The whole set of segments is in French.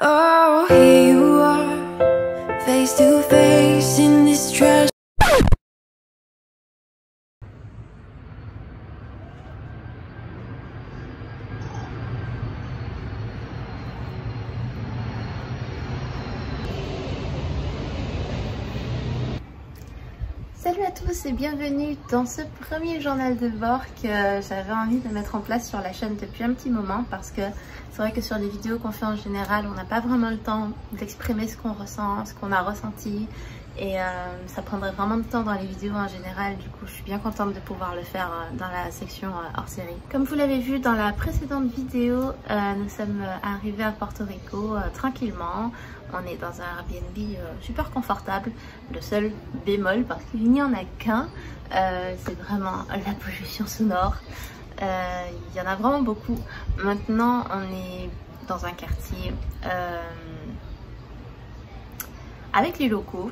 Oh, here you are, face to face in this trash. Salut à tous et bienvenue dans ce premier journal de bord que j'avais envie de mettre en place sur la chaîne depuis un petit moment, parce que c'est vrai que sur les vidéos qu'on fait en général, on n'a pas vraiment le temps d'exprimer ce qu'on ressent, ce qu'on a ressenti, et ça prendrait vraiment de temps dans les vidéos en général. Du coup, je suis bien contente de pouvoir le faire dans la section hors série. Comme vous l'avez vu dans la précédente vidéo, nous sommes arrivés à Porto Rico tranquillement. On est dans un Airbnb super confortable. Le seul bémol, parce qu'il n'y en a qu'un, c'est vraiment la pollution sonore. Il y en a vraiment beaucoup. Maintenant, on est dans un quartier avec les locaux,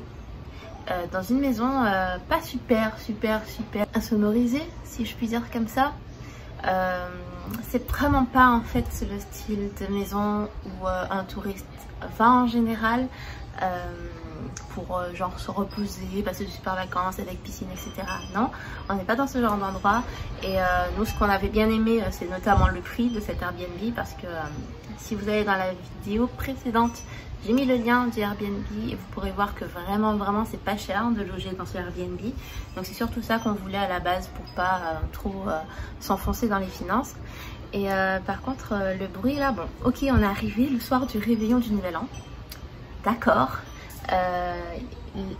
dans une maison pas super insonorisée, si je puis dire comme ça. C'est vraiment pas en fait le style de maison où un touriste va en général pour genre se reposer, passer de super vacances avec piscine, etc. Non, on n'est pas dans ce genre d'endroit. Et nous, ce qu'on avait bien aimé, c'est notamment le prix de cet Airbnb, parce que si vous allez dans la vidéo précédente, j'ai mis le lien du Airbnb et vous pourrez voir que vraiment c'est pas cher de loger dans ce Airbnb. Donc c'est surtout ça qu'on voulait à la base pour pas trop s'enfoncer dans les finances. Et par contre le bruit là, bon ok, on est arrivé le soir du réveillon du Nouvel An, d'accord.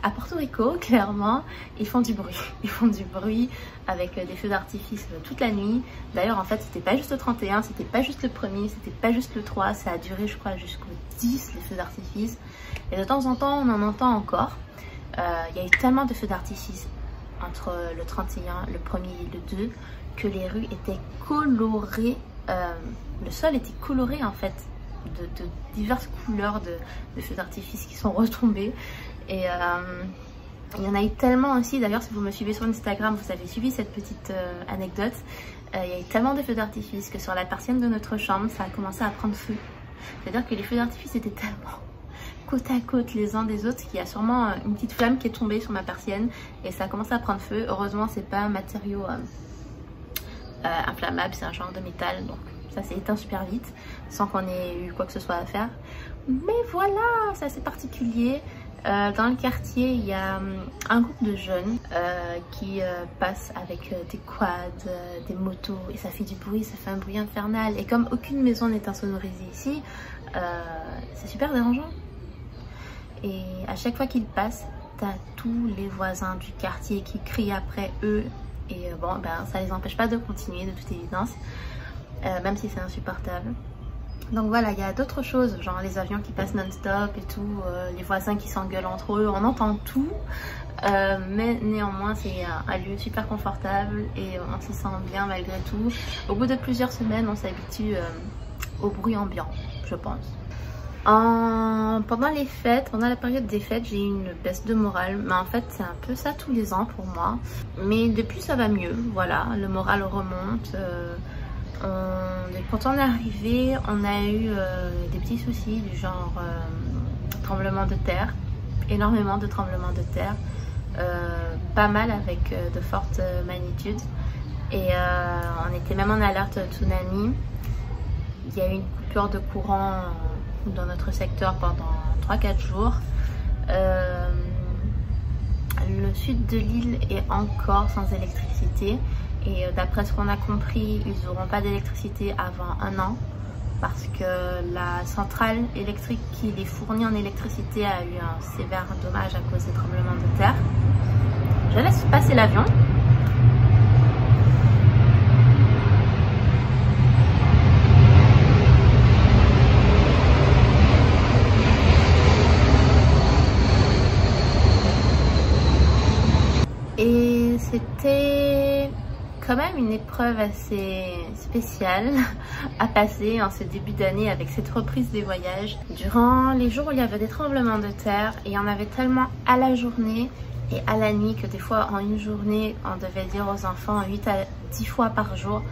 À Porto Rico, clairement, ils font du bruit. Ils font du bruit avec des feux d'artifice toute la nuit. D'ailleurs, en fait, c'était pas juste le 31, c'était pas juste le 1er, c'était pas juste le 3. Ça a duré, je crois, jusqu'au 10, les feux d'artifice. Et de temps en temps, on en entend encore. Il y a eu tellement de feux d'artifice entre le 31, le 1er et le 2 que les rues étaient colorées. Le sol était coloré, en fait, de diverses couleurs de feux d'artifice qui sont retombés. Et il y en a eu tellement aussi. D'ailleurs, si vous me suivez sur Instagram, vous avez suivi cette petite anecdote. Il y a eu tellement de feux d'artifice que sur la persienne de notre chambre, ça a commencé à prendre feu. C'est-à-dire que les feux d'artifice étaient tellement côte à côte les uns des autres qu'il y a sûrement une petite flamme qui est tombée sur ma persienne et ça a commencé à prendre feu. Heureusement, c'est pas un matériau inflammable, c'est un genre de métal, donc ça s'est éteint super vite sans qu'on ait eu quoi que ce soit à faire. Mais voilà, c'est assez particulier. Dans le quartier, il y a un groupe de jeunes qui passent avec des quads, des motos, et ça fait du bruit, ça fait un bruit infernal. Et comme aucune maison n'est insonorisée ici, c'est super dérangeant. Et à chaque fois qu'ils passent, t'as tous les voisins du quartier qui crient après eux. Et bon, ben, ça les empêche pas de continuer, de toute évidence, même si c'est insupportable. Donc voilà, il y a d'autres choses, genre les avions qui passent non-stop et tout, les voisins qui s'engueulent entre eux, on entend tout. Mais néanmoins, c'est un lieu super confortable et on s'y sent bien malgré tout. Au bout de plusieurs semaines, on s'habitue au bruit ambiant, je pense. Pendant les fêtes, pendant la période des fêtes, j'ai eu une baisse de morale. Mais en fait, c'est un peu ça tous les ans pour moi. Mais depuis, ça va mieux, voilà, le moral remonte. Quand on est arrivé, on a eu des petits soucis du genre tremblement de terre, énormément de tremblements de terre, pas mal avec de fortes magnitudes, et on était même en alerte tsunami. Il y a eu une coupure de courant dans notre secteur pendant 3-4 jours. Le sud de l'île est encore sans électricité. Et d'après ce qu'on a compris, ils n'auront pas d'électricité avant 1 an parce que la centrale électrique qui les fournit en électricité a eu un sévère dommage à cause des tremblements de terre. Je laisse passer l'avion. Et c'était quand même une épreuve assez spéciale à passer en ce début d'année avec cette reprise des voyages. Durant les jours où il y avait des tremblements de terre, il y en avait tellement à la journée et à la nuit que des fois en une journée, on devait dire aux enfants 8 à 10 fois par jour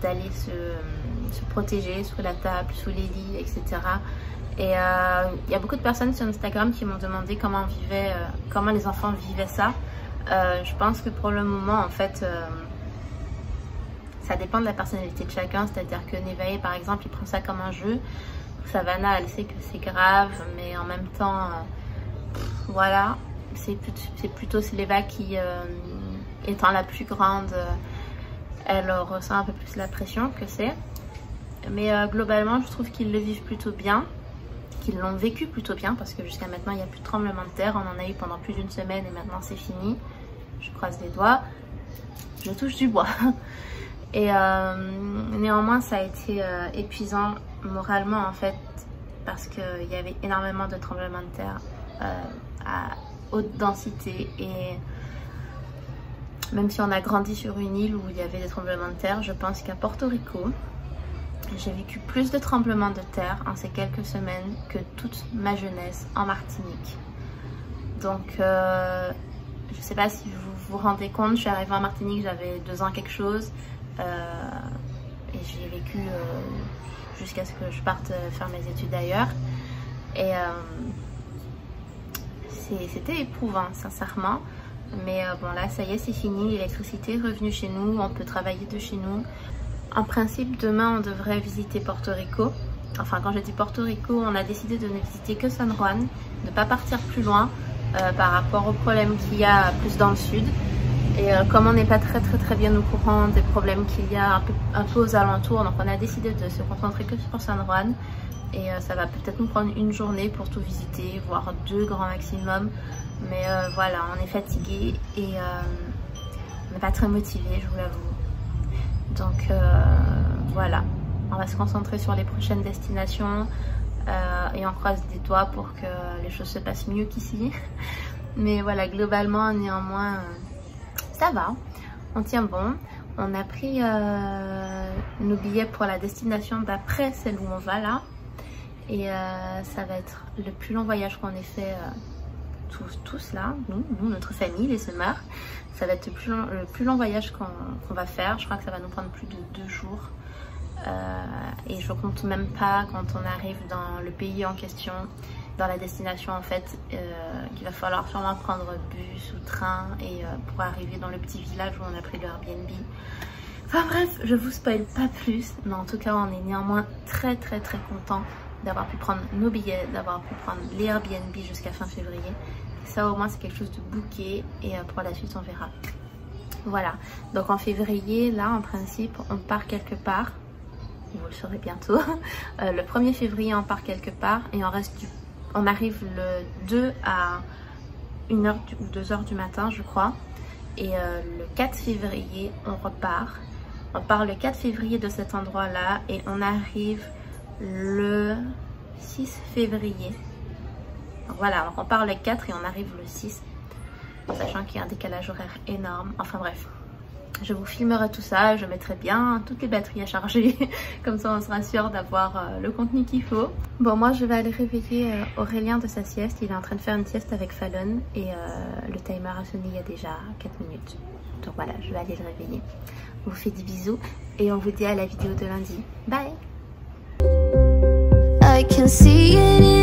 d'aller se protéger sous la table, sous les lits, etc. Et il y a beaucoup de personnes sur Instagram qui m'ont demandé comment les enfants vivaient ça. Je pense que pour le moment, en fait, ça dépend de la personnalité de chacun. C'est-à-dire que Nevaeh, par exemple, il prend ça comme un jeu. Savannah, elle sait que c'est grave, mais en même temps, voilà, c'est plutôt Sleva qui, étant la plus grande, elle ressent un peu plus la pression que c'est. Mais globalement, je trouve qu'ils le vivent plutôt bien, qu'ils l'ont vécu plutôt bien, parce que jusqu'à maintenant, il n'y a plus de tremblement de terre. On en a eu pendant plus d'une semaine et maintenant c'est fini. Je croise les doigts, je touche du bois. Et néanmoins, ça a été épuisant moralement en fait, parce qu'il y avait énormément de tremblements de terre à haute densité. Et même si on a grandi sur une île où il y avait des tremblements de terre, je pense qu'à Porto Rico, j'ai vécu plus de tremblements de terre en ces quelques semaines que toute ma jeunesse en Martinique. Donc, je ne sais pas si vous vous rendez compte, je suis arrivée en Martinique, j'avais 2 ans quelque chose. Et j'ai vécu jusqu'à ce que je parte faire mes études ailleurs. Et c'était éprouvant, sincèrement. Mais bon, là, ça y est, c'est fini. L'électricité est revenue chez nous. On peut travailler de chez nous. En principe, demain, on devrait visiter Porto Rico. Enfin, quand je dis Porto Rico, on a décidé de ne visiter que San Juan, de ne pas partir plus loin par rapport aux problèmes qu'il y a plus dans le sud. Et comme on n'est pas très bien au courant des problèmes qu'il y a un peu aux alentours, donc on a décidé de se concentrer que sur San Juan. Et ça va peut-être nous prendre une journée pour tout visiter, voire 2 grand maximum. Mais voilà, on est fatigué et on n'est pas très motivé, je vous l'avoue. Donc voilà, on va se concentrer sur les prochaines destinations et on croise des doigts pour que les choses se passent mieux qu'ici. Mais voilà, globalement, néanmoins, ça va, on tient bon. On a pris nos billets pour la destination d'après celle où on va là. Et ça va être le plus long voyage qu'on ait fait tous là, nous, notre famille, les Semeurs. Ça va être le plus long voyage qu'on va faire. Je crois que ça va nous prendre plus de 2 jours. Et je compte même pas quand on arrive dans le pays en question, dans la destination en fait, qu'il va falloir sûrement prendre bus ou train et pour arriver dans le petit village où on a pris le Airbnb. Enfin bref, je vous spoil pas plus, mais en tout cas on est néanmoins très content d'avoir pu prendre nos billets, d'avoir pu prendre les Airbnb jusqu'à fin février. Ça au moins c'est quelque chose de booké et pour la suite on verra. Voilà, donc en février là en principe on part quelque part, vous le saurez bientôt. Le 1er février on part quelque part et on arrive le 2 à 1h ou 2h du matin je crois. Et le 4 février on repart. On part le 4 février de cet endroit là et on arrive le 6 février. Donc voilà, donc on part le 4 et on arrive le 6. Sachant qu'il y a un décalage horaire énorme. Enfin bref, je vous filmerai tout ça. Je mettrai bien toutes les batteries à charger. Comme ça on sera sûr d'avoir le contenu qu'il faut. Bon, moi je vais aller réveiller Aurélien de sa sieste. Il est en train de faire une sieste avec Fallon. Et le timer a sonné il y a déjà 4 minutes. Donc voilà, je vais aller le réveiller. On vous fait des bisous. Et on vous dit à la vidéo de lundi. Bye. I can see it in